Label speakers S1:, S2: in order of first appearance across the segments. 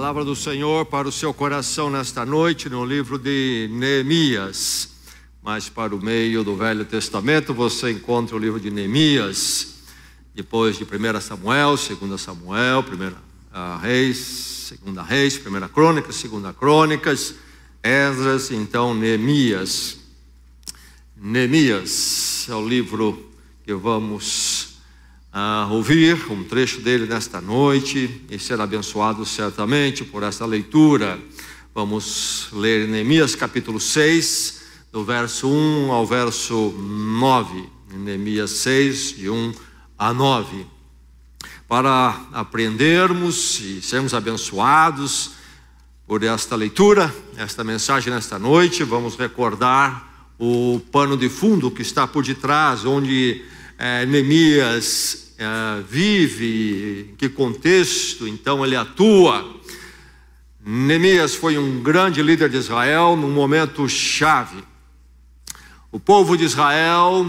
S1: Palavra do Senhor para o seu coração nesta noite, no livro de Neemias. Mas para o meio do Velho Testamento você encontra o livro de Neemias, depois de 1 Samuel, 2 Samuel, 1 Reis, 2 Reis, 1 Crônicas, 2 Crônicas, Esdras, então Neemias. Neemias é o livro que vamos ouvir um trecho dele nesta noite e ser abençoado certamente por esta leitura. Vamos ler Neemias capítulo 6, do verso 1 ao verso 9. Neemias 6, de 1 a 9. Para aprendermos e sermos abençoados por esta leitura, esta mensagem nesta noite, vamos recordar o pano de fundo que está por detrás, onde Neemias vive, em que contexto então ele atua. Neemias foi um grande líder de Israel num momento chave. O povo de Israel,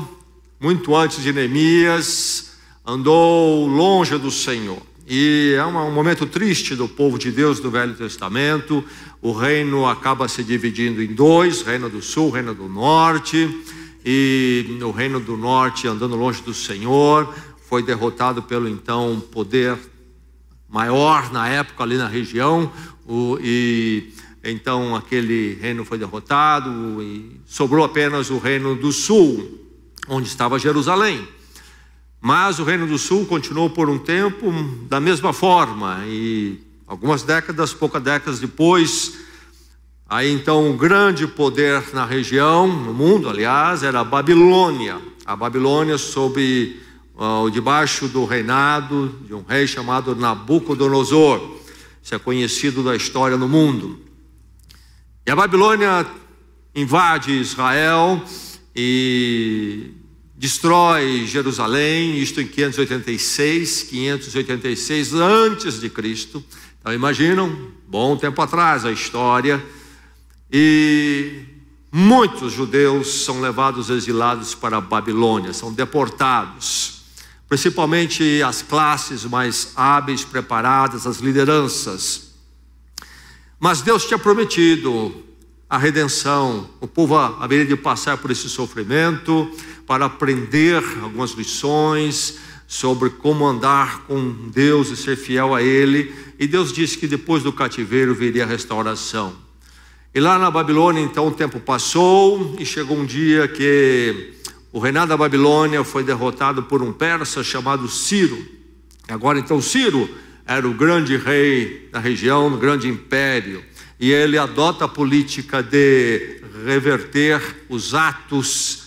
S1: muito antes de Neemias, andou longe do Senhor. E é um momento triste do povo de Deus do Velho Testamento. O reino acaba se dividindo em dois: reino do sul, reino do norte. E o reino do norte, andando longe do Senhor, foi derrotado pelo então poder maior na época ali na região, e então aquele reino foi derrotado e sobrou apenas o reino do sul, onde estava Jerusalém. Mas o reino do sul continuou por um tempo da mesma forma, e algumas décadas, poucas décadas depois, aí então o grande poder na região, no mundo aliás, era a Babilônia. A Babilônia sob debaixo do reinado de um rei chamado Nabucodonosor. Isso é conhecido da história no mundo. E a Babilônia invade Israel e destrói Jerusalém, isto em 586 antes de Cristo. Então imaginam, bom tempo atrás a história. E muitos judeus são levados exilados para a Babilônia, são deportados, principalmente as classes mais hábeis, preparadas, as lideranças. Mas Deus tinha prometido a redenção. O povo haveria de passar por esse sofrimento para aprender algumas lições sobre como andar com Deus e ser fiel a Ele. E Deus disse que depois do cativeiro viria a restauração. E lá na Babilônia, então, o tempo passou e chegou um dia que o reinado da Babilônia foi derrotado por um persa chamado Ciro. Agora, então, Ciro era o grande rei da região, um grande império. E ele adota a política de reverter os atos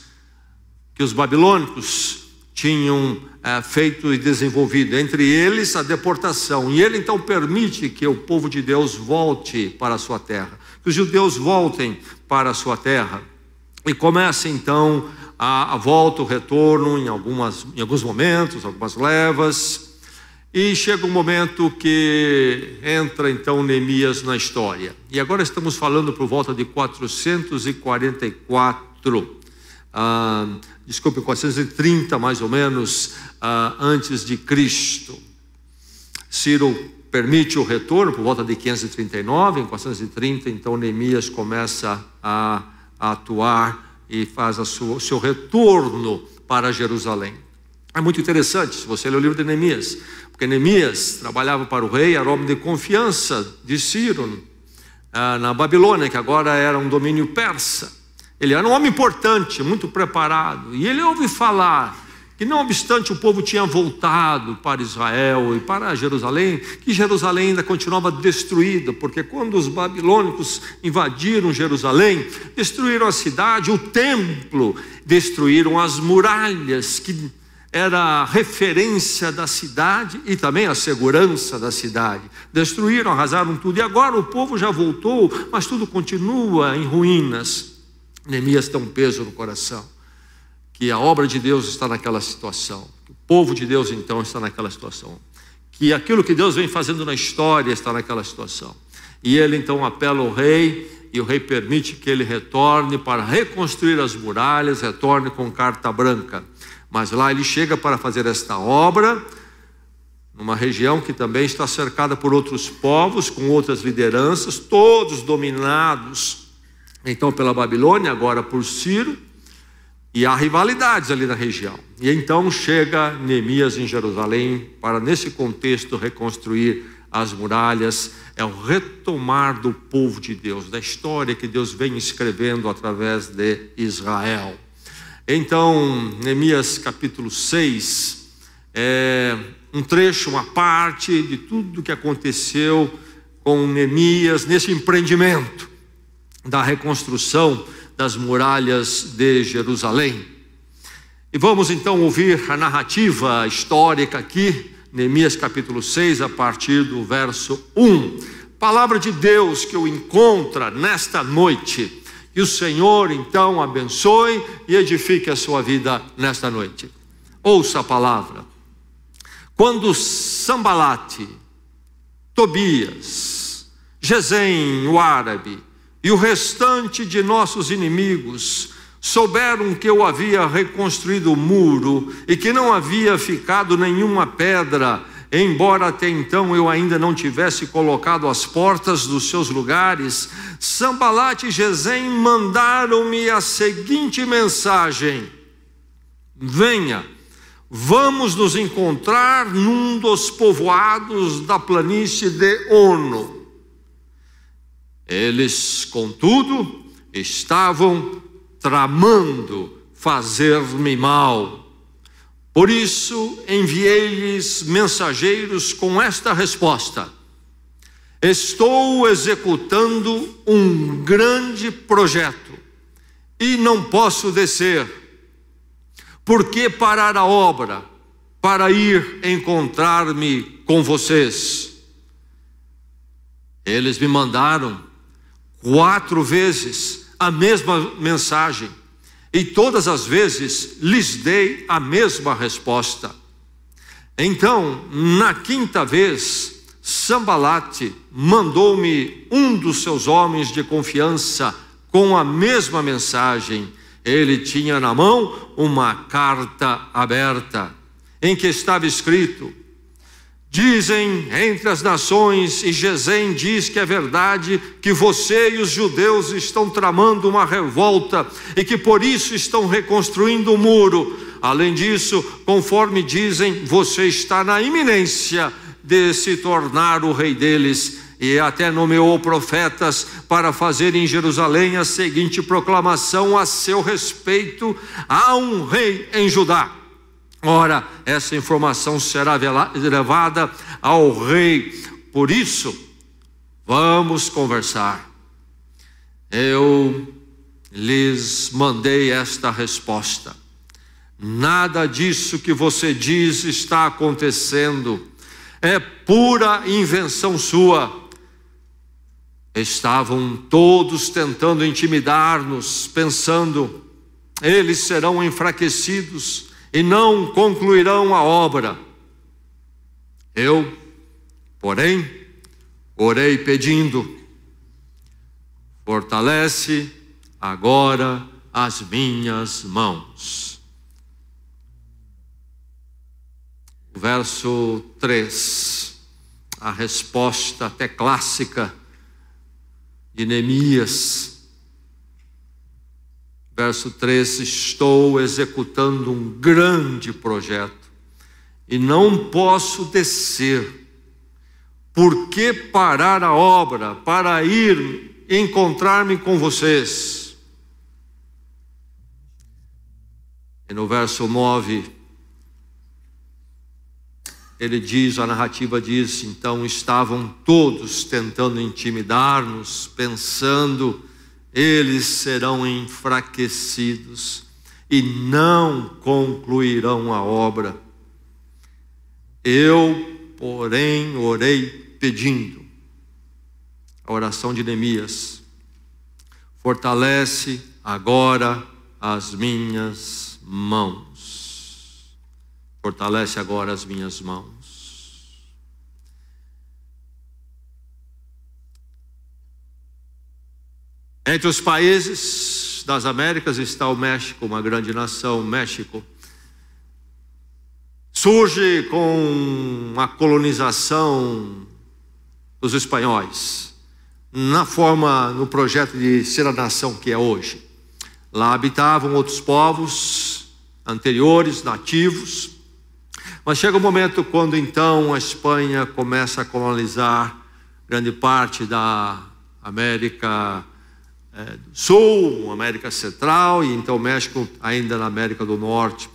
S1: que os babilônicos tinham feito e desenvolvido, entre eles a deportação. E ele então permite que o povo de Deus volte para a sua terra, que os judeus voltem para a sua terra, e começa então a volta, o retorno em alguns momentos, algumas levas. E chega um momento que entra então Neemias na história. E agora estamos falando por volta de 444, 430 mais ou menos, antes de Cristo. Ciro permite o retorno por volta de 539, em 430, então Neemias começa a atuar e faz o seu retorno para Jerusalém. É muito interessante, se você ler o livro de Neemias, porque Neemias trabalhava para o rei, era homem de confiança de Ciro, na Babilônia, que agora era um domínio persa. Ele era um homem importante, muito preparado, e ele ouve falar que, não obstante o povo tinha voltado para Israel e para Jerusalém, que Jerusalém ainda continuava destruída, porque quando os babilônicos invadiram Jerusalém, destruíram a cidade, o templo, destruíram as muralhas, que era a referência da cidade e também a segurança da cidade. Destruíram, arrasaram tudo, e agora o povo já voltou, mas tudo continua em ruínas. Neemias tem um peso no coração, que a obra de Deus está naquela situação, que o povo de Deus então está naquela situação, que aquilo que Deus vem fazendo na história está naquela situação. E ele então apela ao rei, e o rei permite que ele retorne para reconstruir as muralhas, retorne com carta branca. Mas lá ele chega para fazer esta obra, numa região que também está cercada por outros povos, com outras lideranças, todos dominados então pela Babilônia, agora por Ciro, e há rivalidades ali na região. E então chega Neemias em Jerusalém para, nesse contexto, reconstruir as muralhas. É o retomar do povo de Deus, da história que Deus vem escrevendo através de Israel. Então, Neemias capítulo 6 é um trecho, uma parte de tudo que aconteceu com Neemias nesse empreendimento da reconstrução das muralhas de Jerusalém. E vamos então ouvir a narrativa histórica aqui, Neemias capítulo 6, a partir do verso 1. Palavra de Deus que o encontra nesta noite. Que o Senhor então abençoe e edifique a sua vida nesta noite. Ouça a palavra. Quando Sambalate, Tobias, Gesem, o árabe, e o restante de nossos inimigos souberam que eu havia reconstruído o muro e que não havia ficado nenhuma pedra, embora até então eu ainda não tivesse colocado as portas dos seus lugares, Sambalate e Gesem mandaram-me a seguinte mensagem: venha, vamos nos encontrar num dos povoados da planície de Ono. Eles, contudo, estavam tramando fazer-me mal. Por isso enviei-lhes mensageiros com esta resposta: estou executando um grande projeto e não posso descer. Por que parar a obra para ir encontrar-me com vocês? Eles me mandaram 4 vezes a mesma mensagem, e todas as vezes lhes dei a mesma resposta. Então, na 5ª vez, Sambalate mandou-me um dos seus homens de confiança com a mesma mensagem. Ele tinha na mão uma carta aberta, em que estava escrito: dizem entre as nações, e Gesem diz que é verdade, que você e os judeus estão tramando uma revolta e que por isso estão reconstruindo o muro. Além disso, conforme dizem, você está na iminência de se tornar o rei deles, e até nomeou profetas para fazer em Jerusalém a seguinte proclamação a seu respeito: há um rei em Judá. Ora, essa informação será levada ao rei. Por isso, vamos conversar. Eu lhes mandei esta resposta: nada disso que você diz está acontecendo. É pura invenção sua. Estavam todos tentando intimidar-nos, pensando: eles serão enfraquecidos e não concluirão a obra. Eu, porém, orei pedindo: fortalece agora as minhas mãos. Verso 3, a resposta até clássica de Neemias. Verso 3: estou executando um grande projeto e não posso descer. Por que parar a obra para ir encontrar-me com vocês? E no verso 9, ele diz, a narrativa diz: então estavam todos tentando intimidar-nos, pensando: eles serão enfraquecidos e não concluirão a obra. Eu, porém, orei pedindo. A oração de Neemias: fortalece agora as minhas mãos. Fortalece agora as minhas mãos. Entre os países das Américas está o México, uma grande nação. O México surge com a colonização dos espanhóis, no projeto de ser a nação que é hoje. Lá habitavam outros povos anteriores, nativos, mas chega um momento quando então a Espanha começa a colonizar grande parte da América do Sul, América Central, e então o México ainda na América do Norte.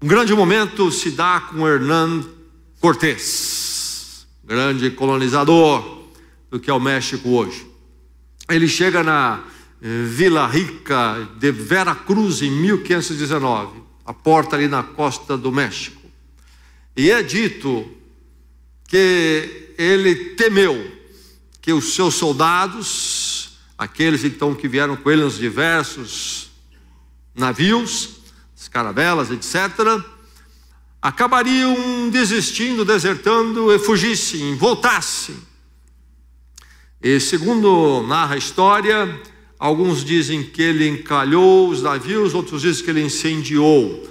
S1: Um grande momento se dá com Hernán Cortés, grande colonizador do que é o México hoje. Ele chega na Vila Rica de Veracruz em 1519, a porta ali na costa do México. E é dito que ele temeu que os seus soldados, aqueles então que vieram com ele nos diversos navios, as caravelas, etc., acabariam desistindo, desertando e fugissem, voltassem. E segundo narra a história, alguns dizem que ele encalhou os navios, outros dizem que ele incendiou.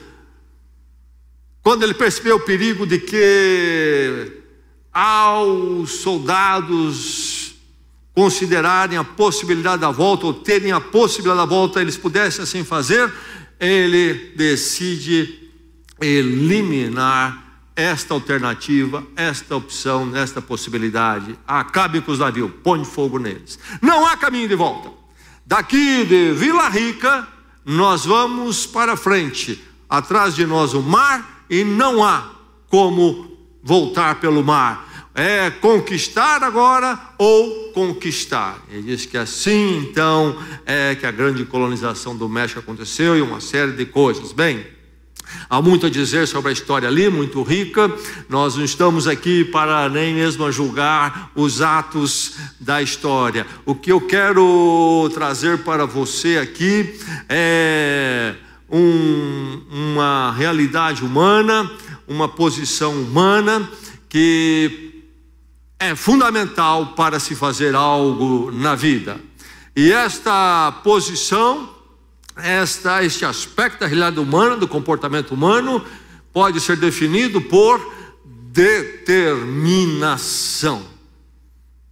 S1: Quando ele percebeu o perigo de que aos soldados considerarem a possibilidade da volta, ou terem a possibilidade da volta, eles pudessem assim fazer, ele decide eliminar esta alternativa, esta opção, esta possibilidade. Acabe com os navios, põe fogo neles. Não há caminho de volta. Daqui de Vila Rica, nós vamos para frente. Atrás de nós o mar, e não há como voltar pelo mar. É conquistar agora ou conquistar. Ele diz que assim então é que a grande colonização do México aconteceu, e uma série de coisas. Bem, há muito a dizer sobre a história ali, muito rica. Nós não estamos aqui para nem mesmo julgar os atos da história. O que eu quero trazer para você aqui é uma realidade humana, uma posição humana que é fundamental para se fazer algo na vida. E esta posição, este aspecto da realidade humana, do comportamento humano, pode ser definido por determinação.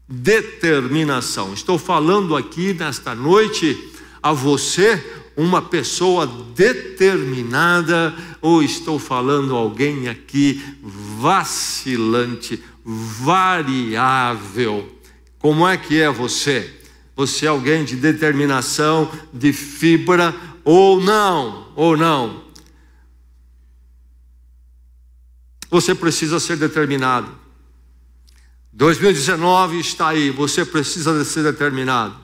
S1: Determinação. Estou falando aqui nesta noite a você, uma pessoa determinada, ou estou falando a alguém aqui vacilante, variável? Como é que é você? Você é alguém de determinação, de fibra, ou não? Ou não? Você precisa ser determinado. 2019 está aí, você precisa ser determinado.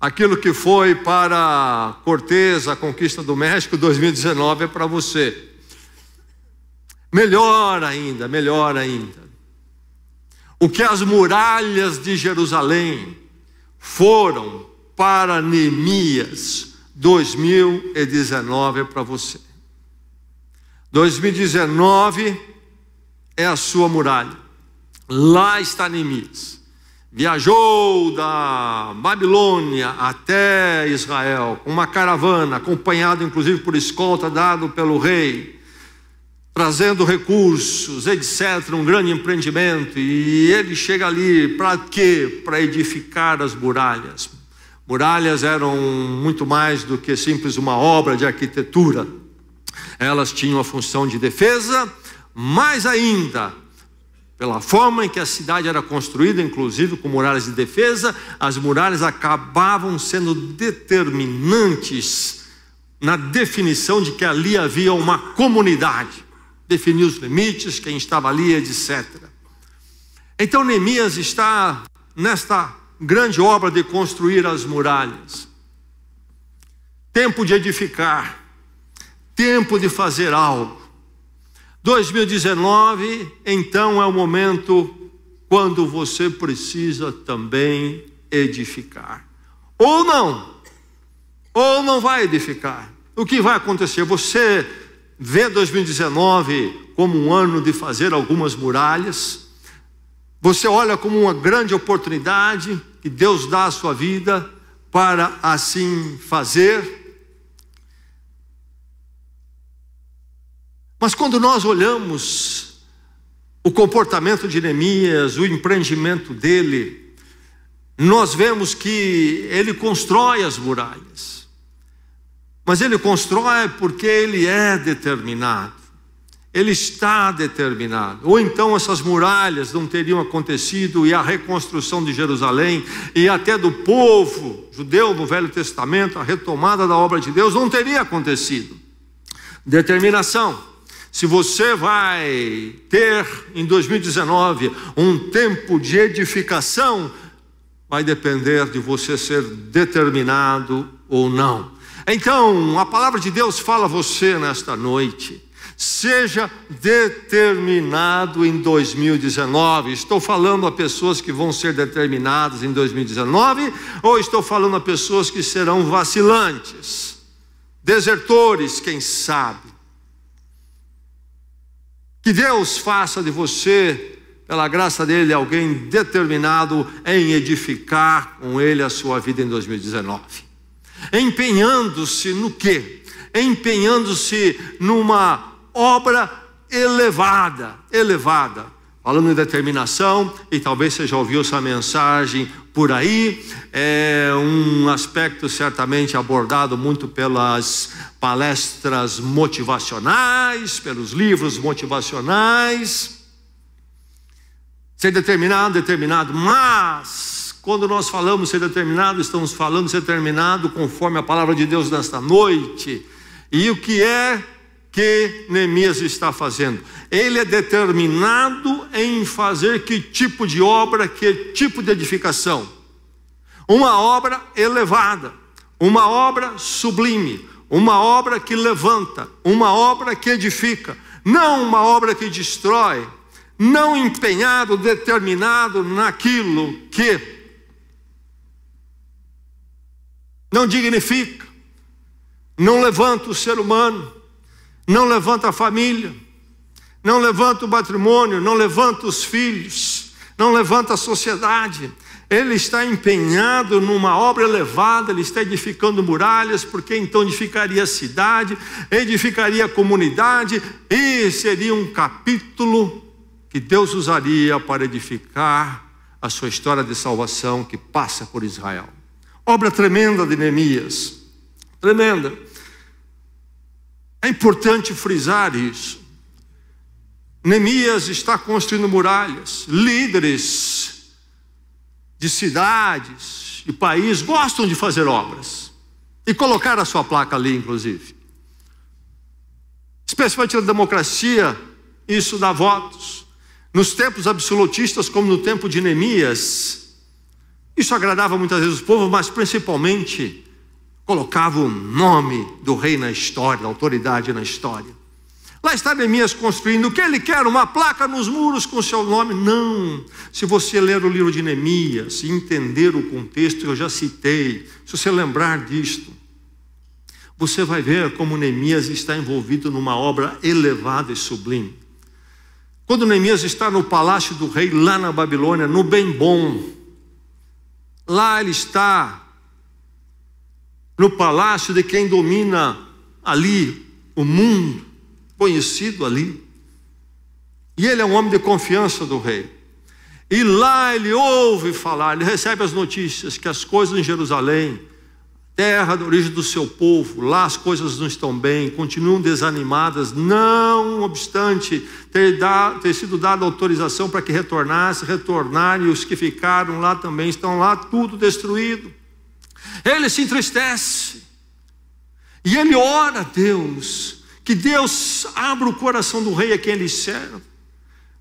S1: Aquilo que foi para Cortés, a conquista do México, 2019 é para você. Melhor ainda, melhor ainda. O que as muralhas de Jerusalém foram para Neemias, 2019 é para você. 2019 é a sua muralha. Lá está Neemias. Viajou da Babilônia até Israel, com uma caravana, acompanhado inclusive por escolta dado pelo rei, trazendo recursos, etc., um grande empreendimento. E ele chega ali para quê? Para edificar as muralhas. Muralhas eram muito mais do que simples uma obra de arquitetura. Elas tinham a função de defesa, mais ainda, pela forma em que a cidade era construída, inclusive com muralhas de defesa, as muralhas acabavam sendo determinantes na definição de que ali havia uma comunidade. Definir os limites, quem estava ali, etc. Então Neemias está nesta grande obra de construir as muralhas. Tempo de edificar, tempo de fazer algo. 2019, então, é o momento quando você precisa também edificar. Ou não vai edificar. O que vai acontecer? Você vê 2019 como um ano de fazer algumas muralhas. Você olha como uma grande oportunidade que Deus dá à sua vida para assim fazer. Mas quando nós olhamos o comportamento de Neemias, o empreendimento dele, nós vemos que ele constrói as muralhas. Mas ele constrói porque ele é determinado. Ele está determinado. Ou então essas muralhas não teriam acontecido, e a reconstrução de Jerusalém e até do povo judeu no Velho Testamento, a retomada da obra de Deus não teria acontecido. Determinação. Se você vai ter em 2019 um tempo de edificação, vai depender de você ser determinado ou não. Então, a palavra de Deus fala a você nesta noite: seja determinado em 2019. Estou falando a pessoas que vão ser determinadas em 2019, ou estou falando a pessoas que serão vacilantes, desertores, quem sabe? Que Deus faça de você, pela graça dele, alguém determinado em edificar com ele a sua vida em 2019. Empenhando-se no quê? Empenhando-se numa obra elevada. Falando em determinação, e talvez você já ouviu essa mensagem por aí, é um aspecto certamente abordado muito pelas palestras motivacionais, pelos livros motivacionais. Ser determinado, mas quando nós falamos ser determinado, estamos falando ser determinado conforme a palavra de Deus nesta noite. E o que é que Neemias está fazendo? Ele é determinado em fazer que tipo de obra, que tipo de edificação? Uma obra elevada, uma obra sublime, uma obra que levanta, uma obra que edifica, não uma obra que destrói, não empenhado, determinado naquilo que não dignifica, não levanta o ser humano, não levanta a família, não levanta o patrimônio, não levanta os filhos, não levanta a sociedade. Ele está empenhado numa obra elevada, ele está edificando muralhas, porque então edificaria a cidade, edificaria a comunidade, e seria um capítulo que Deus usaria para edificar a sua história de salvação que passa por Israel. Obra tremenda de Neemias, tremenda. É importante frisar isso. Neemias está construindo muralhas. Líderes de cidades, de país, gostam de fazer obras e colocar a sua placa ali, inclusive. Especialmente na democracia, isso dá votos. Nos tempos absolutistas, como no tempo de Neemias, isso agradava muitas vezes o povo, mas principalmente colocava o nome do rei na história, a autoridade na história. Lá está Neemias construindo. O que ele quer? Uma placa nos muros com o seu nome? Não. Se você ler o livro de Neemias e entender o contexto que eu já citei, se você lembrar disto, você vai ver como Neemias está envolvido numa obra elevada e sublime. Quando Neemias está no palácio do rei, lá na Babilônia, no bem bom, lá ele está no palácio de quem domina ali o mundo, conhecido ali. E ele é um homem de confiança do rei. E lá ele ouve falar, ele recebe as notícias que as coisas em Jerusalém, terra da origem do seu povo, lá as coisas não estão bem, continuam desanimadas, não obstante ter sido dada autorização para que retornaram, e os que ficaram lá também estão lá, tudo destruído. Ele se entristece e ele ora a Deus, que Deus abra o coração do rei a quem ele serve,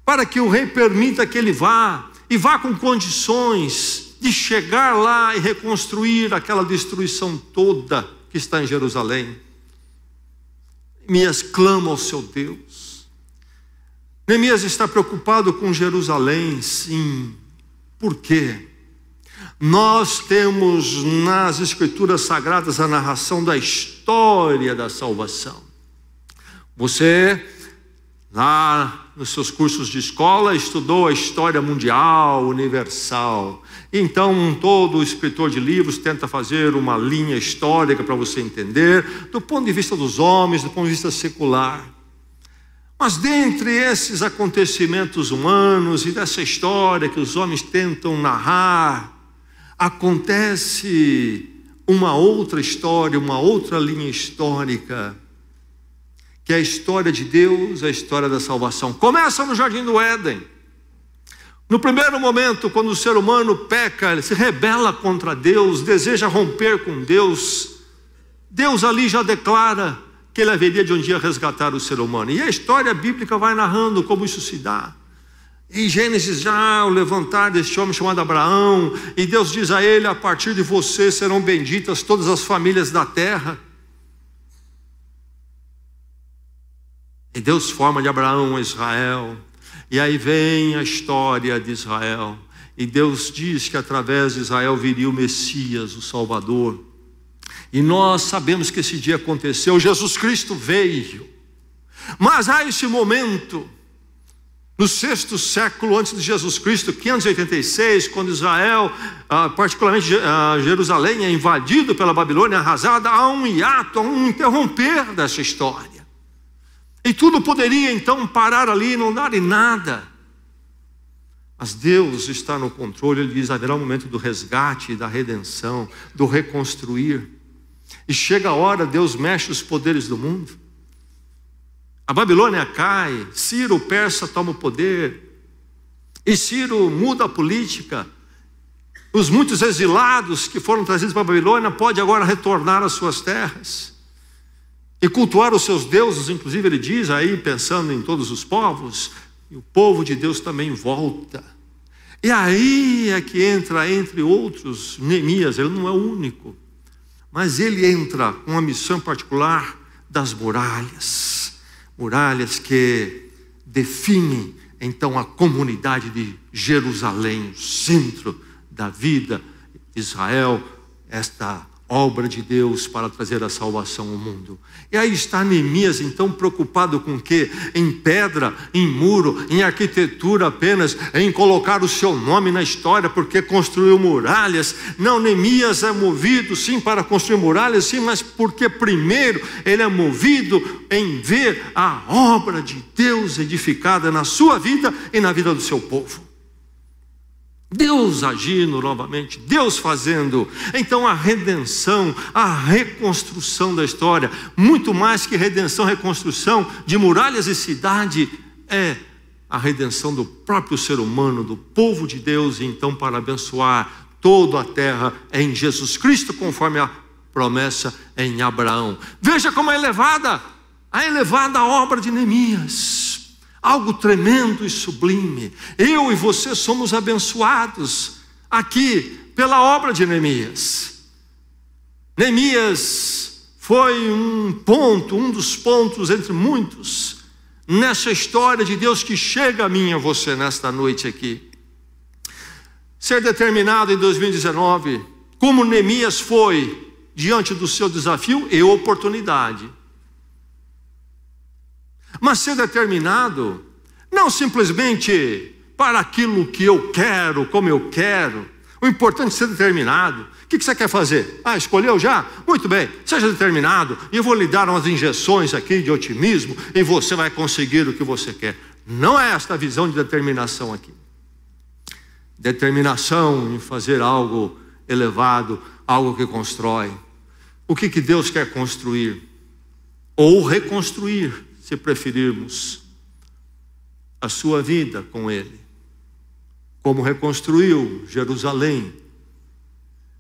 S1: para que o rei permita que ele vá, e vá com condições de chegar lá e reconstruir aquela destruição toda que está em Jerusalém. Neemias clama ao seu Deus. Neemias está preocupado com Jerusalém, sim. Por quê? Nós temos nas Escrituras Sagradas a narração da história da salvação. Você, lá nos seus cursos de escola, estudou a história mundial, universal. Então, todo escritor de livros tenta fazer uma linha histórica para você entender, do ponto de vista dos homens, do ponto de vista secular. Mas dentre esses acontecimentos humanos e dessa história que os homens tentam narrar, acontece uma outra história, uma outra linha histórica, que é a história de Deus, a história da salvação. Começa no Jardim do Éden. No primeiro momento, quando o ser humano peca, ele se rebela contra Deus, deseja romper com Deus, Deus ali já declara que ele haveria de um dia resgatar o ser humano. E a história bíblica vai narrando como isso se dá. Em Gênesis já o levantar deste homem chamado Abraão, e Deus diz a ele: a partir de você serão benditas todas as famílias da terra. E Deus forma de Abraão Israel. E aí vem a história de Israel. E Deus diz que através de Israel viria o Messias, o Salvador. E nós sabemos que esse dia aconteceu, Jesus Cristo veio. Mas há esse momento, no 6º século antes de Jesus Cristo, 586, quando Israel, particularmente Jerusalém, é invadido pela Babilônia, arrasada, há um hiato, há um interromper dessa história. E tudo poderia então parar ali e não dar em nada. Mas Deus está no controle. Ele diz: haverá um momento do resgate, da redenção, do reconstruir. E chega a hora, Deus mexe os poderes do mundo. A Babilônia cai, Ciro o persa toma o poder, e Ciro muda a política. Os muitos exilados que foram trazidos para a Babilônia podem agora retornar às suas terras e cultuar os seus deuses. Inclusive ele diz aí, pensando em todos os povos, e o povo de Deus também volta. E aí é que entra, entre outros, Neemias. Ele não é o único, mas ele entra com uma missão particular das muralhas. Muralhas que definem então a comunidade de Jerusalém, o centro da vida de Israel, esta obra de Deus para trazer a salvação ao mundo. E aí está Neemias então preocupado com o quê? Em pedra, em muro, em arquitetura apenas, em colocar o seu nome na história porque construiu muralhas. Não, Neemias é movido sim para construir muralhas, sim, mas porque primeiro ele é movido em ver a obra de Deus edificada na sua vida e na vida do seu povo. Deus agindo novamente, Deus fazendo. Então a redenção, a reconstrução da história, muito mais que redenção, reconstrução de muralhas e cidade, é a redenção do próprio ser humano, do povo de Deus. E então para abençoar toda a terra em Jesus Cristo, conforme a promessa em Abraão. Veja como é elevada a obra de Neemias. Algo tremendo e sublime. Eu e você somos abençoados aqui pela obra de Neemias. Neemias foi um dos pontos entre muitos nessa história de Deus que chega a mim e a você nesta noite aqui. Ser determinado em 2019, como Neemias foi diante do seu desafio e oportunidade. Mas ser determinado, não simplesmente para aquilo que eu quero, como eu quero. O importante é ser determinado. O que você quer fazer? Escolheu já? Muito bem, seja determinado. E eu vou lhe dar umas injeções aqui de otimismo e você vai conseguir o que você quer. Não é esta a visão de determinação aqui. Determinação em fazer algo elevado, algo que constrói. O que Deus quer construir? Ou reconstruir, se preferirmos, a sua vida com Ele. Como reconstruiu Jerusalém,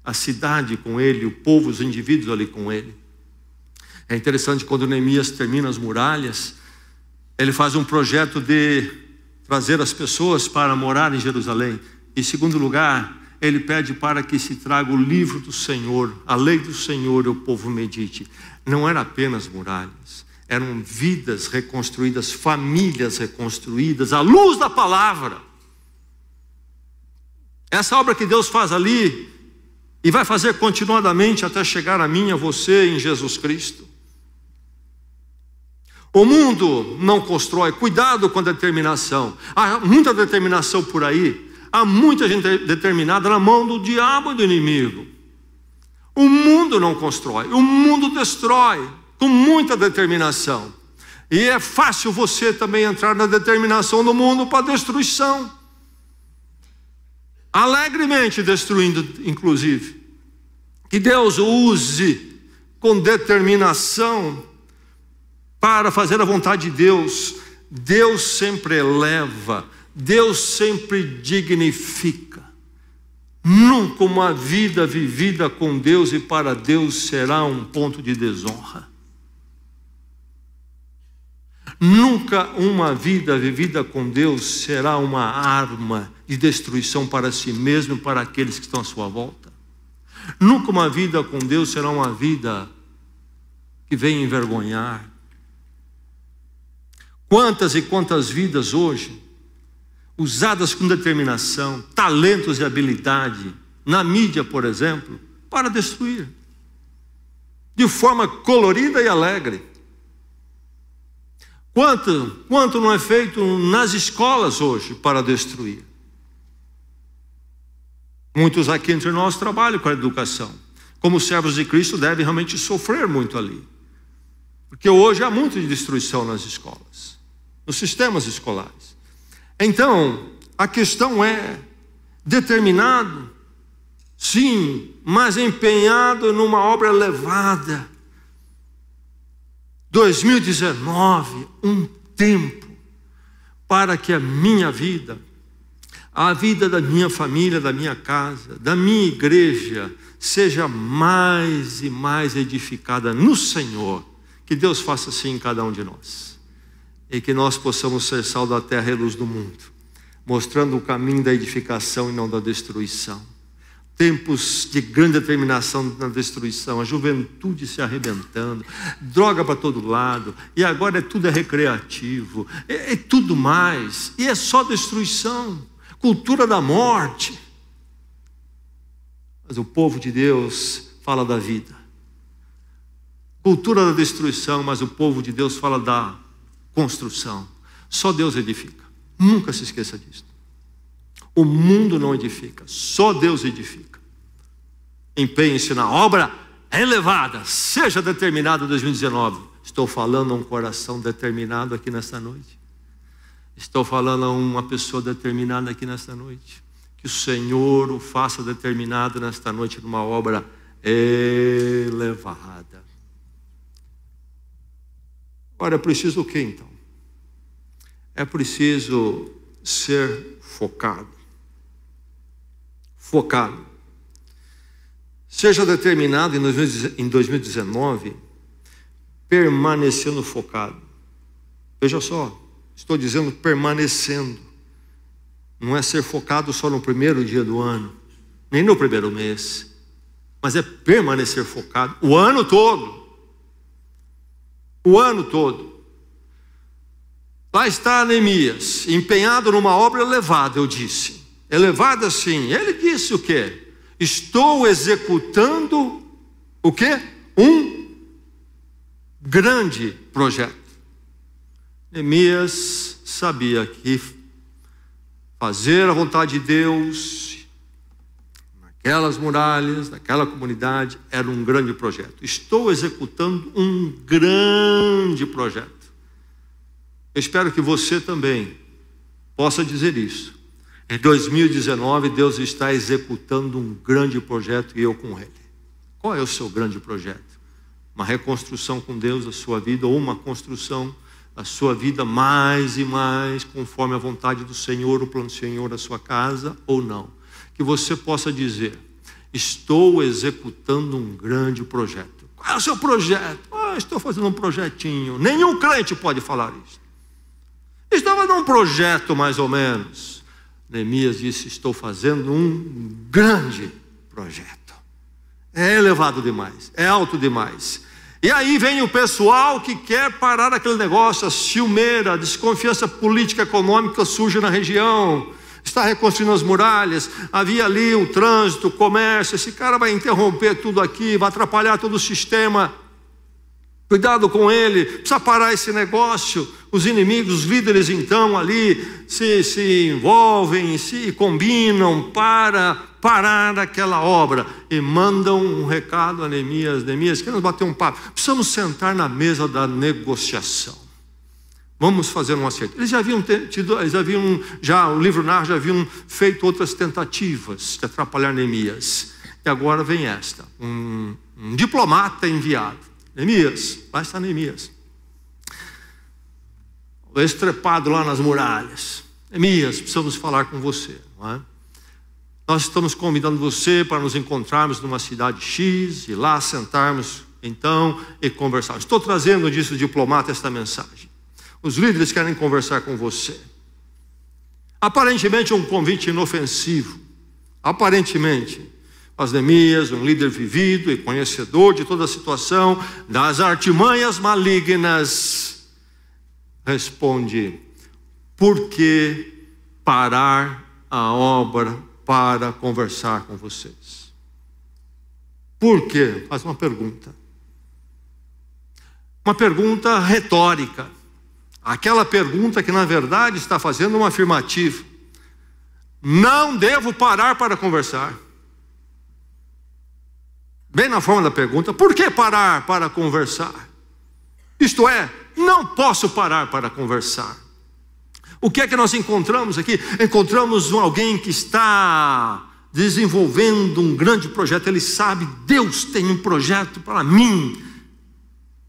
S1: a cidade com Ele, o povo, os indivíduos ali com Ele. É interessante, quando Neemias termina as muralhas, ele faz um projeto de trazer as pessoas para morar em Jerusalém. Em segundo lugar, ele pede para que se traga o livro do Senhor, a lei do Senhor, e o povo medite. Não era apenas muralhas, eram vidas reconstruídas, famílias reconstruídas, à luz da palavra. Essa obra que Deus faz ali, e vai fazer continuadamente até chegar a mim e a você em Jesus Cristo. O mundo não constrói. Cuidado com a determinação. Há muita determinação por aí. Há muita gente determinada na mão do diabo e do inimigo. O mundo não constrói, o mundo destrói com muita determinação. E é fácil você também entrar na determinação do mundo para destruição, alegremente destruindo, inclusive. Que Deus o use com determinação para fazer a vontade de Deus. Deus sempre eleva, Deus sempre dignifica. Nunca uma vida vivida com Deus e para Deus será um ponto de desonra. Nunca uma vida vivida com Deus será uma arma de destruição para si mesmo e para aqueles que estão à sua volta. Nunca uma vida com Deus será uma vida que vem envergonhar. Quantas e quantas vidas hoje, usadas com determinação, talentos e habilidade, na mídia, por exemplo, para destruir, de forma colorida e alegre. Quanto não é feito nas escolas hoje para destruir? Muitos aqui entre nós trabalham com a educação. Como servos de Cristo devem realmente sofrer muito ali. Porque hoje há muito de destruição nas escolas, nos sistemas escolares. Então, a questão é determinado, sim, mas empenhado numa obra elevada. 2019, um tempo para que a minha vida, a vida da minha família, da minha casa, da minha igreja, seja mais e mais edificada no Senhor. Que Deus faça assim em cada um de nós. E que nós possamos ser sal da terra e luz do mundo, mostrando o caminho da edificação e não da destruição. Tempos de grande determinação na destruição, a juventude se arrebentando, droga para todo lado, e agora tudo é recreativo, é tudo mais, e é só destruição, cultura da morte. Mas o povo de Deus fala da vida. Cultura da destruição, mas o povo de Deus fala da construção. Só Deus edifica, nunca se esqueça disso. O mundo não edifica, só Deus edifica. Empenhe-se na obra elevada, seja determinado em 2019. Estou falando a um coração determinado aqui nesta noite. Estou falando a uma pessoa determinada aqui nesta noite. Que o Senhor o faça determinado nesta noite numa obra elevada. Agora é preciso o que então? É preciso ser focado. Focado. Seja determinado em 2019, permanecendo focado. Veja só, estou dizendo permanecendo. Não é ser focado só no primeiro dia do ano, nem no primeiro mês, mas é permanecer focado o ano todo. O ano todo. Lá está Neemias, empenhado numa obra elevada, eu disse. Elevada sim. Ele disse o quê? Estou executando o quê? Um grande projeto. Neemias sabia que fazer a vontade de Deus naquelas muralhas, naquela comunidade, era um grande projeto. Estou executando um grande projeto. Eu espero que você também possa dizer isso. Em 2019, Deus está executando um grande projeto e eu com Ele. Qual é o seu grande projeto? Uma reconstrução com Deus da sua vida ou uma construção da sua vida mais e mais conforme a vontade do Senhor, o plano do Senhor da sua casa ou não? Que você possa dizer, estou executando um grande projeto. Qual é o seu projeto? Estou fazendo um projetinho. Nenhum crente pode falar isso. Estou fazendo um projeto mais ou menos. Neemias disse, estou fazendo um grande projeto. É elevado demais, é alto demais. E aí vem o pessoal que quer parar aquele negócio, a ciumeira, a desconfiança política econômica surge na região. Está reconstruindo as muralhas, havia ali o trânsito, o comércio, esse cara vai interromper tudo aqui, vai atrapalhar todo o sistema. Cuidado com ele, precisa parar esse negócio. Os inimigos, os líderes então ali se envolvem, se combinam para parar aquela obra e mandam um recado a Neemias. Neemias, queremos bater um papo, precisamos sentar na mesa da negociação. Vamos fazer um acerto. Eles já haviam o livro narra, já haviam feito outras tentativas de atrapalhar Neemias. E agora vem esta, um diplomata enviado. Neemias, lá está Neemias. Estrepado lá nas muralhas. Neemias, precisamos falar com você, não é? Nós estamos convidando você para nos encontrarmos numa cidade X e lá sentarmos então e conversarmos. Estou trazendo, disse o diplomata, esta mensagem. Os líderes querem conversar com você. Aparentemente um convite inofensivo. Aparentemente. Mas Neemias, um líder vivido e conhecedor de toda a situação, das artimanhas malignas, responde: por que parar a obra para conversar com vocês? Por quê? Faz uma pergunta. Uma pergunta retórica. Aquela pergunta que na verdade está fazendo uma afirmativa. Não devo parar para conversar. Bem na forma da pergunta, por que parar para conversar? Isto é, não posso parar para conversar. O que é que nós encontramos aqui? Encontramos alguém que está desenvolvendo um grande projeto. Ele sabe, Deus tem um projeto para mim.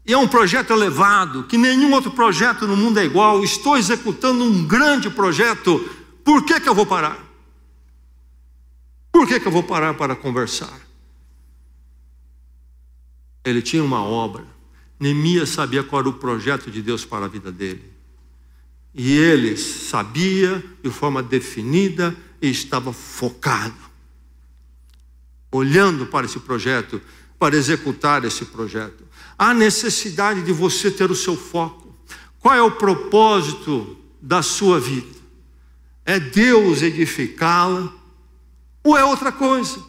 S1: E é um projeto elevado, que nenhum outro projeto no mundo é igual. Estou executando um grande projeto. Por que eu vou parar? Por que eu vou parar para conversar? Ele tinha uma obra. Neemias sabia qual era o projeto de Deus para a vida dele. E ele sabia de forma definida e estava focado. Olhando para esse projeto, para executar esse projeto. Há necessidade de você ter o seu foco. Qual é o propósito da sua vida? É Deus edificá-la? Ou é outra coisa?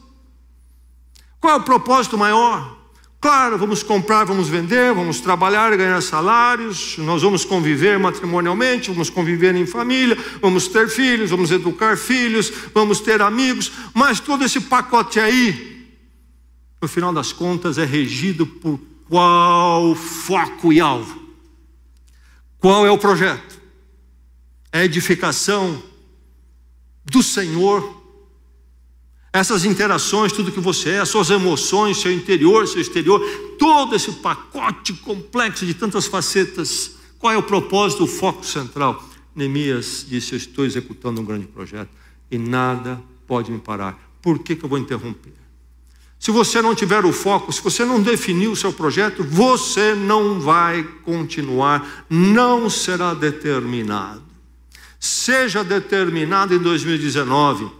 S1: Qual é o propósito maior? Claro, vamos comprar, vamos vender, vamos trabalhar e ganhar salários, nós vamos conviver matrimonialmente, vamos conviver em família, vamos ter filhos, vamos educar filhos, vamos ter amigos, mas todo esse pacote aí, no final das contas, é regido por qual foco e alvo? Qual é o projeto? É a edificação do Senhor. Essas interações, tudo que você é, suas emoções, seu interior, seu exterior, todo esse pacote complexo de tantas facetas. Qual é o propósito, o foco central? Neemias disse: eu estou executando um grande projeto e nada pode me parar. Por que eu vou interromper? Se você não tiver o foco, se você não definir o seu projeto, você não vai continuar, não será determinado. Seja determinado em 2019,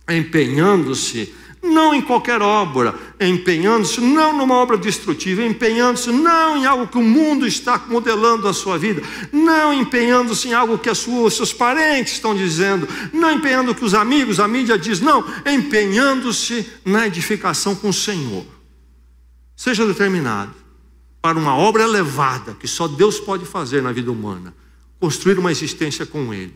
S1: empenhando-se, não em qualquer obra, empenhando-se não numa obra destrutiva, empenhando-se não em algo que o mundo está modelando a sua vida, não empenhando-se em algo que os seus parentes estão dizendo, não empenhando o que os amigos, a mídia diz, não, empenhando-se na edificação com o Senhor. Seja determinado para uma obra elevada, que só Deus pode fazer na vida humana, construir uma existência com Ele,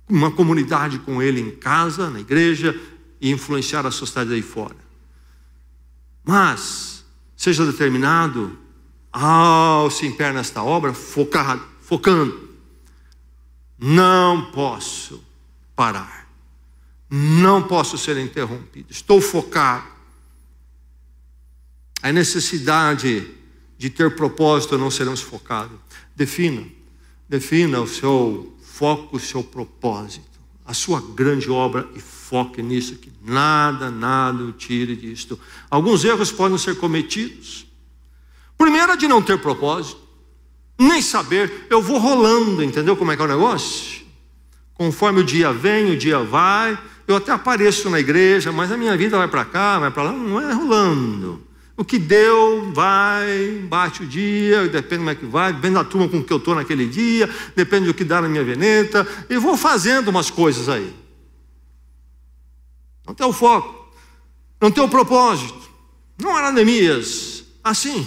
S1: uma comunidade com Ele em casa, na igreja, e influenciar a sociedade aí fora. Mas seja determinado ao se empenhar nesta obra, focando. Não posso parar, não posso ser interrompido, estou focado. A necessidade de ter propósito, não seremos focados. Defina o seu foco, o seu propósito, a sua grande obra, e foque nisso, que nada o tire disto. Alguns erros podem ser cometidos. Primeiro é de não ter propósito, nem saber. Eu vou rolando, entendeu como é que é o negócio? Conforme o dia vem, o dia vai, eu até apareço na igreja, mas a minha vida vai para cá, vai para lá, não é rolando. O que deu, vai, bate o dia, depende como é que vai, depende da turma com que eu estou naquele dia, depende do que dá na minha veneta, e vou fazendo umas coisas aí. Não tem o foco, não tem o propósito. Não era Neemias assim.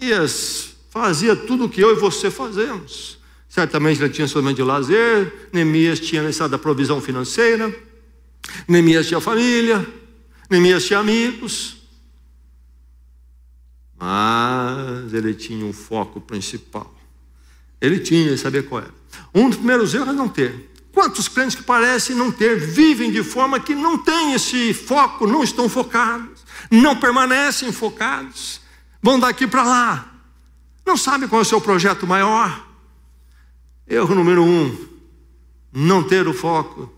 S1: Neemias fazia tudo o que eu e você fazemos. Certamente ele tinha seu momento de lazer, Neemias tinha necessidade da provisão financeira, Neemias tinha família, Neemias tinha amigos, mas ele tinha um foco principal. Ele tinha, ele sabia qual era. Um dos primeiros erros é não ter. Quantos crentes que parecem não ter, vivem de forma que não têm esse foco, não estão focados, não permanecem focados, vão daqui para lá, não sabem qual é o seu projeto maior. Erro número 1, não ter o foco.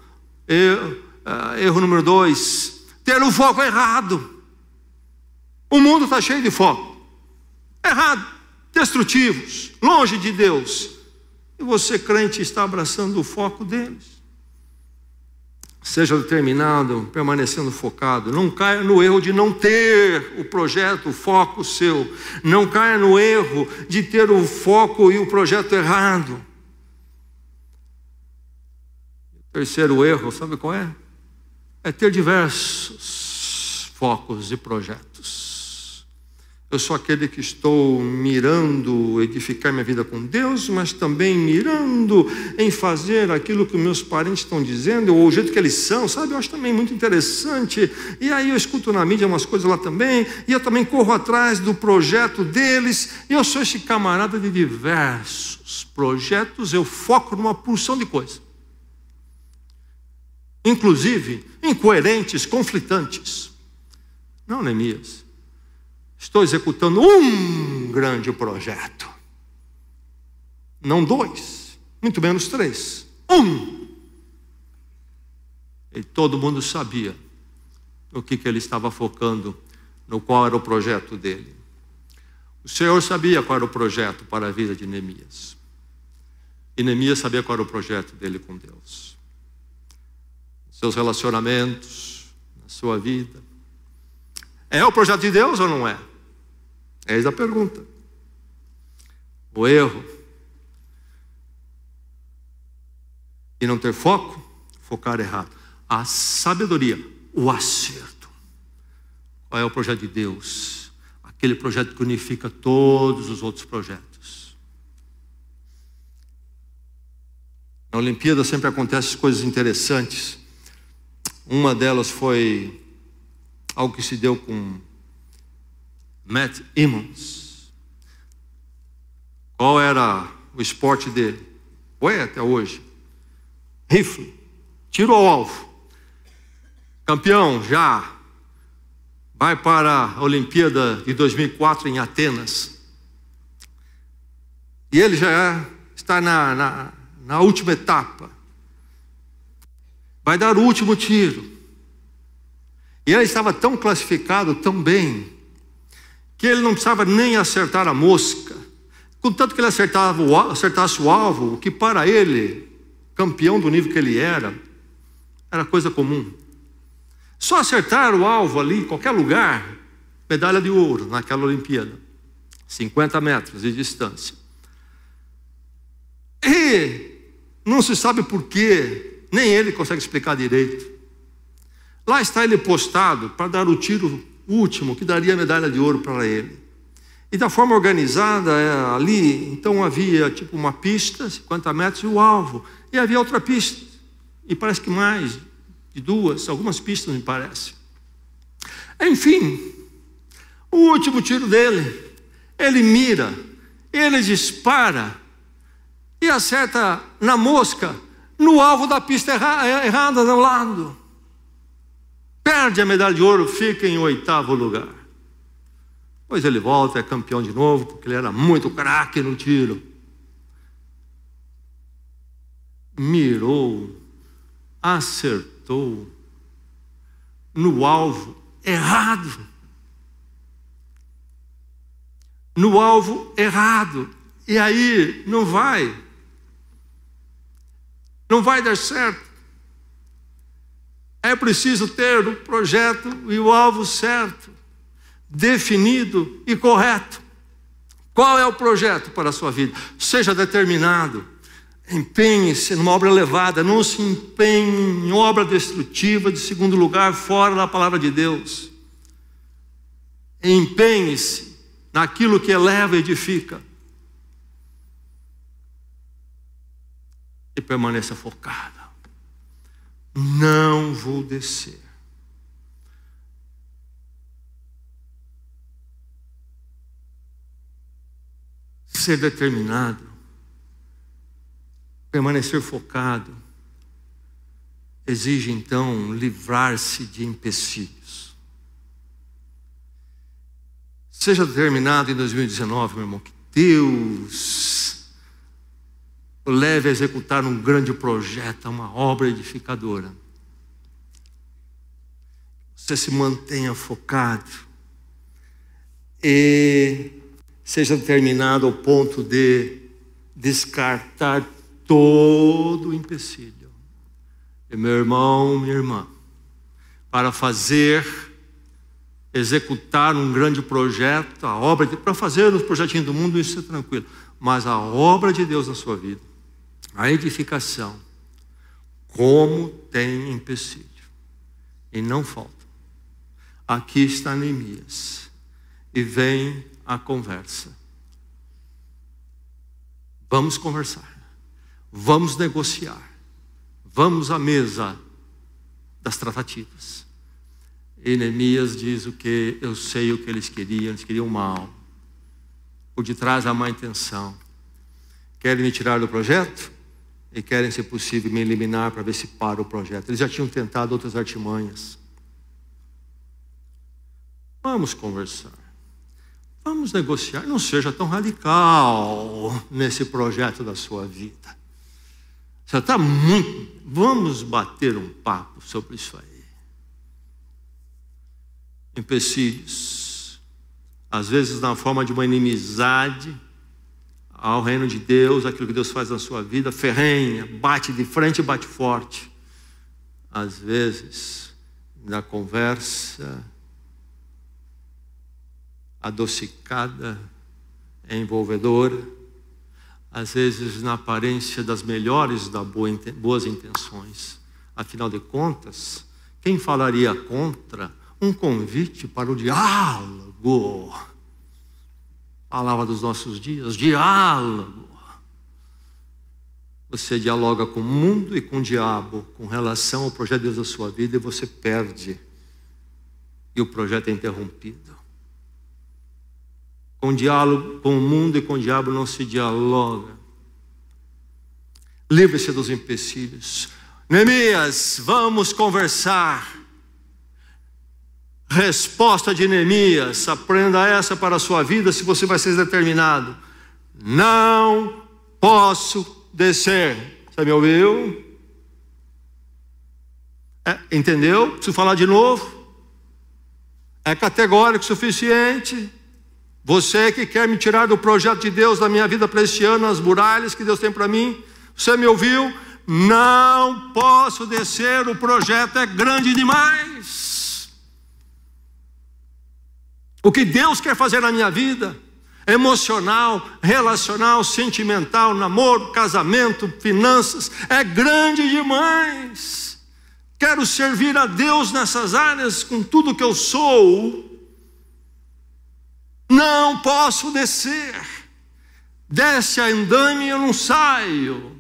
S1: Erro número 2, ter o foco errado. O mundo está cheio de foco errado, destrutivos, longe de Deus. E você, crente, está abraçando o foco deles. Seja determinado, permanecendo focado. Não caia no erro de não ter o projeto, o foco seu. Não caia no erro de ter o foco e o projeto errado. O terceiro erro, sabe qual é? É ter diversos focos e projetos. Eu sou aquele que estou mirando edificar minha vida com Deus, mas também mirando em fazer aquilo que meus parentes estão dizendo, ou o jeito que eles são, sabe? Eu acho também muito interessante. E aí eu escuto na mídia umas coisas lá também, e eu também corro atrás do projeto deles. E eu sou esse camarada de diversos projetos, eu foco numa porção de coisas. Inclusive incoerentes, conflitantes. Não, Neemias. Estou executando um grande projeto. Não 2, muito menos 3. 1. E todo mundo sabia no que ele estava focando, no qual era o projeto dele. O Senhor sabia qual era o projeto para a vida de Neemias. E Neemias sabia qual era o projeto dele com Deus. Seus relacionamentos, na sua vida. É o projeto de Deus ou não é? Eis a pergunta. O erro e não ter foco, focar errado. A sabedoria, o acerto. Qual é o projeto de Deus? Aquele projeto que unifica todos os outros projetos. Na Olimpíada sempre acontecem coisas interessantes. Uma delas foi algo que se deu com Matt Emmons. Qual era o esporte dele? Foi até hoje. Rifle, tiro ao alvo. Campeão já. Vai para a Olimpíada de 2004 em Atenas. E ele já está na última etapa. Vai dar o último tiro. E ele estava tão classificado, tão bem, que ele não precisava nem acertar a mosca. Contanto que ele acertasse o alvo, o que para ele, campeão do nível que ele era coisa comum. Só acertar o alvo ali, em qualquer lugar, medalha de ouro naquela Olimpíada. 50 metros de distância. E não se sabe por quê, nem ele consegue explicar direito. Lá está ele postado para dar o tiro último, que daria a medalha de ouro para ele. E da forma organizada ali, então havia tipo uma pista, 50 metros, e o alvo. E havia outra pista, e parece que mais de 2, algumas pistas me parece. Enfim, o último tiro dele, ele mira, ele dispara, e acerta na mosca, no alvo da pista errada ao lado. Perde a medalha de ouro, fica em 8º lugar. Depois ele volta, é campeão de novo, porque ele era muito craque no tiro. Mirou, acertou no alvo errado. No alvo errado. E aí não vai dar certo. É preciso ter o projeto e o alvo certo, definido e correto. Qual é o projeto para a sua vida? Seja determinado. Empenhe-se numa obra elevada. Não se empenhe em obra destrutiva, de segundo lugar, fora da palavra de Deus. Empenhe-se naquilo que eleva e edifica. E permaneça focado. Não vou descer. Ser determinado Permanecer focado exige então livrar-se de empecilhos. Seja determinado em 2019, meu irmão, que Deus o leve a executar um grande projeto, uma obra edificadora. Você se mantenha focado e seja determinado ao ponto de descartar todo o empecilho. E meu irmão, minha irmã, para executar um grande projeto, para fazer os projetinhos do mundo, isso é tranquilo. Mas a obra de Deus na sua vida, a edificação, como tem empecilho, e não falta. Aqui está Neemias, e vem a conversa. Vamos conversar, vamos negociar, vamos à mesa das tratativas. E Neemias diz o que eu sei o que eles queriam mal. Por detrás da má intenção. Querem me tirar do projeto e querem, se possível, me eliminar para ver se para o projeto. Eles já tinham tentado outras artimanhas. Vamos conversar. Vamos negociar. Não seja tão radical nesse projeto da sua vida. Você está muito... Vamos bater um papo sobre isso aí. Empecilhos, às vezes na forma de uma inimizade ao reino de Deus, aquilo que Deus faz na sua vida, ferrenha, bate de frente e bate forte. Às vezes na conversa adocicada, envolvedora, às vezes na aparência das melhores das boas intenções. Afinal de contas, quem falaria contra um convite para o diálogo? Palavra dos nossos dias, diálogo. Você dialoga com o mundo e com o diabo com relação ao projeto de Deus da sua vida, e você perde, e o projeto é interrompido. Com diálogo, com o mundo e com o diabo não se dialoga. Livre-se dos empecilhos. Neemias, vamos conversar. Resposta de Neemias, aprenda essa para a sua vida, se você vai ser determinado. Não posso descer. Você me ouviu? Entendeu? Preciso falar de novo? É categórico o suficiente? Você que quer me tirar do projeto de Deus da minha vida para este ano, as muralhas que Deus tem para mim, você me ouviu? Não posso descer, o projeto é grande demais. O que Deus quer fazer na minha vida, emocional, relacional, sentimental, namoro, casamento, finanças, é grande demais. Quero servir a Deus nessas áreas com tudo que eu sou. Não posso descer. Desce a andaime e eu não saio.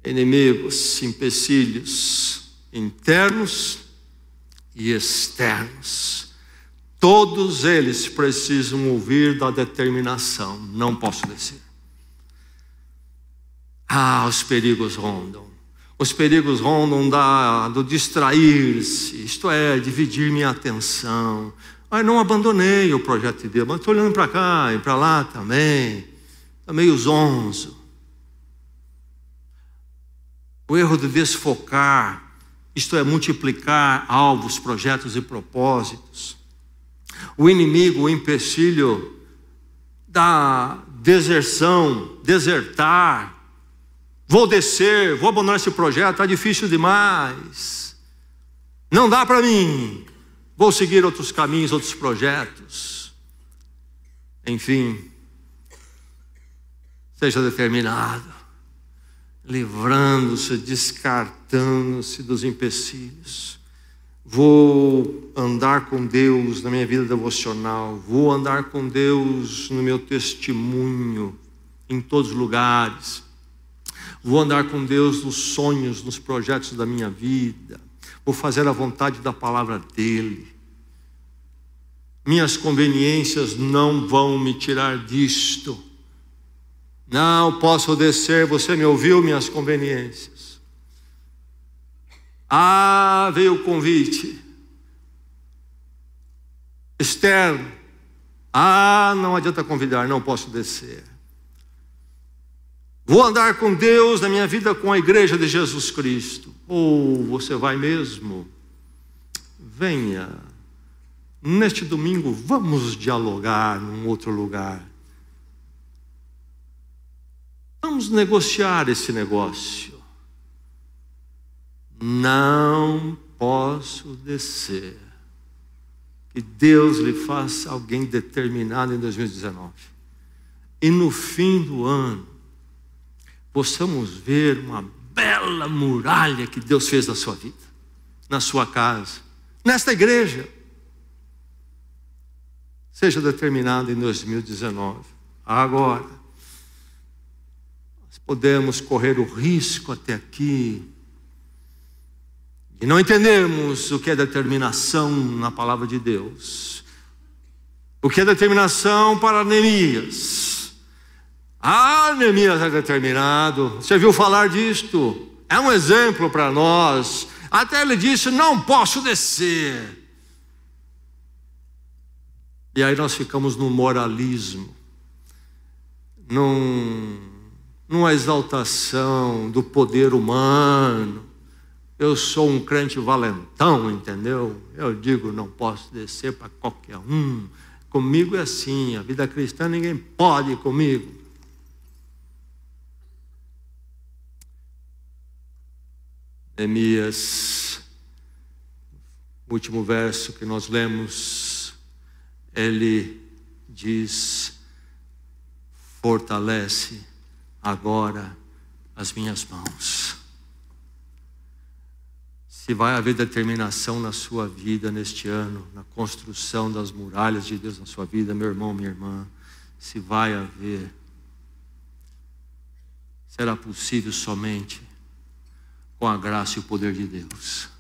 S1: Inimigos, empecilhos internos e externos. Todos eles precisam ouvir da determinação. Não posso descer. Os perigos rondam. Os perigos rondam do distrair-se, isto é, dividir minha atenção. Não abandonei o projeto de Deus, mas estou olhando para cá e para lá também. Está meio zonzo. O erro de desfocar, isto é, multiplicar alvos, projetos e propósitos. O inimigo, o empecilho da deserção, desertar. Vou descer, vou abandonar esse projeto, está difícil demais. Não dá para mim. Vou seguir outros caminhos, outros projetos. Enfim, seja determinado, livrando-se, descartando-se dos empecilhos. Vou andar com Deus na minha vida devocional, vou andar com Deus no meu testemunho, em todos os lugares. Vou andar com Deus nos sonhos, nos projetos da minha vida. Vou fazer a vontade da palavra dEle. Minhas conveniências não vão me tirar disto. Não posso descer, você me ouviu, minhas conveniências. Veio o convite externo. Não adianta convidar, não posso descer. Vou andar com Deus na minha vida, com a igreja de Jesus Cristo. Você vai mesmo? Venha. Neste domingo, vamos dialogar num outro lugar. Vamos negociar esse negócio. Não posso descer. Que Deus lhe faça alguém determinado em 2019. E no fim do ano, possamos ver uma bela muralha que Deus fez na sua vida, na sua casa, nesta igreja. Seja determinado em 2019. Agora, nós podemos correr o risco até aqui e não entendermos o que é determinação na palavra de Deus. O que é determinação para Neemias? Neemias é determinado. Você viu falar disto? É um exemplo para nós. Até ele disse: não posso descer. E aí nós ficamos no moralismo, numa exaltação do poder humano. Eu sou um crente valentão, entendeu? Eu digo, não posso descer para qualquer um. Comigo é assim, a vida cristã ninguém pode comigo. Neemias, último verso que nós lemos, ele diz: fortalece agora as minhas mãos. Se vai haver determinação na sua vida neste ano, na construção das muralhas de Deus na sua vida, meu irmão, minha irmã, se vai haver, será possível somente com a graça e o poder de Deus.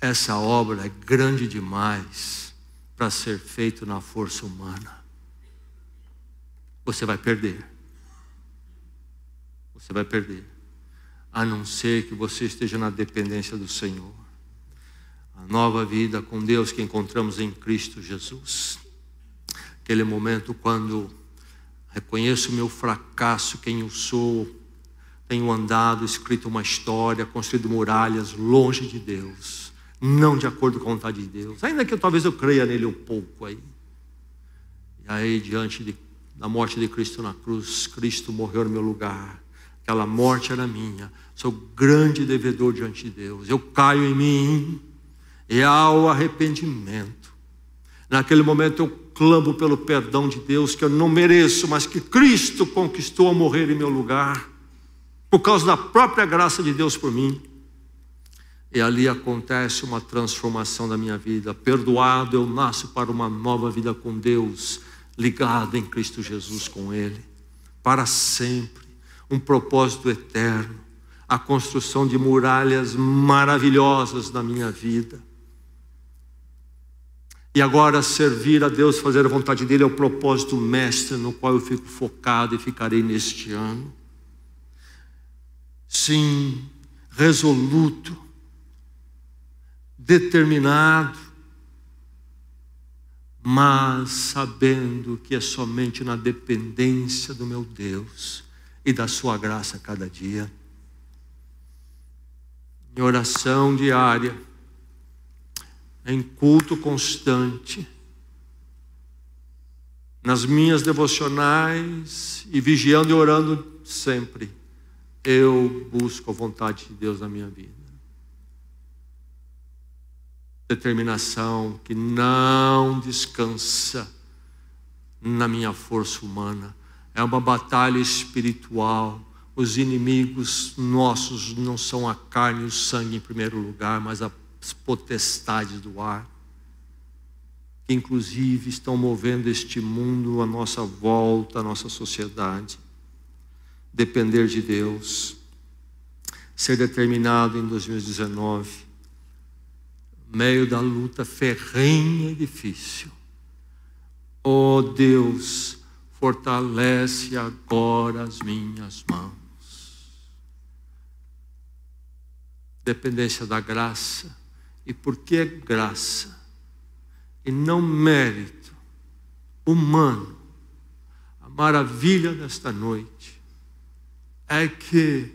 S1: Essa obra é grande demais para ser feito na força humana. Você vai perder. Você vai perder. A não ser que você esteja na dependência do Senhor. A nova vida com Deus que encontramos em Cristo Jesus. Aquele momento quando reconheço o meu fracasso, quem eu sou, tenho andado, escrito uma história, construído muralhas longe de Deus, não de acordo com a vontade de Deus, ainda que talvez eu creia nele um pouco aí. E aí, diante da morte de Cristo na cruz, Cristo morreu no meu lugar. Aquela morte era minha. Sou grande devedor diante de Deus. Eu caio em mim e ao arrependimento. Naquele momento eu clamo pelo perdão de Deus que eu não mereço, mas que Cristo conquistou ao morrer em meu lugar, por causa da própria graça de Deus por mim. E ali acontece uma transformação da minha vida. Perdoado, eu nasço para uma nova vida com Deus, ligado em Cristo Jesus com Ele, para sempre. Um propósito eterno, a construção de muralhas maravilhosas na minha vida. E agora servir a Deus, fazer a vontade dEle é o propósito mestre no qual eu fico focado e ficarei neste ano. Sim, resoluto, determinado, mas sabendo que é somente na dependência do meu Deus e da sua graça a cada dia. Em oração diária, em culto constante, nas minhas devocionais e vigiando e orando sempre, eu busco a vontade de Deus na minha vida. Determinação que não descansa na minha força humana. É uma batalha espiritual. Os inimigos nossos não são a carne e o sangue em primeiro lugar, mas as potestades do ar, que inclusive estão movendo este mundo à nossa volta, à nossa sociedade. Depender de Deus, ser determinado em 2019, meio da luta ferrenha e difícil. Oh Deus, fortalece agora as minhas mãos. Dependência da graça. E por que graça? E não mérito humano. A maravilha desta noite é que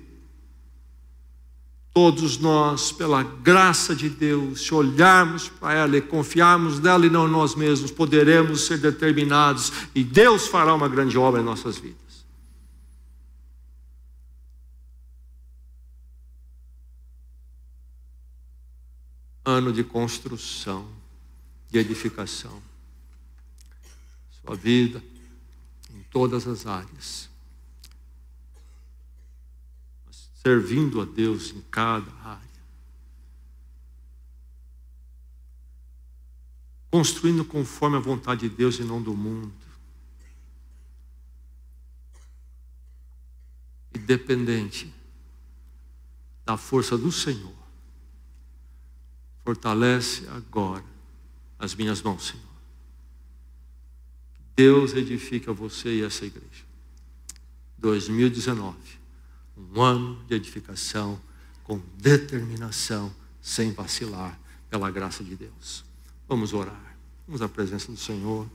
S1: todos nós, pela graça de Deus, se olharmos para ela e confiarmos nela e não em nós mesmos, poderemos ser determinados e Deus fará uma grande obra em nossas vidas. Ano de construção, de edificação. Sua vida em todas as áreas. Servindo a Deus em cada área. Construindo conforme a vontade de Deus e não do mundo. E dependente da força do Senhor. Fortalece agora as minhas mãos, Senhor. Deus edifica você e essa igreja. 2019. Um ano de edificação com determinação, sem vacilar, pela graça de Deus. Vamos orar. Vamos à presença do Senhor.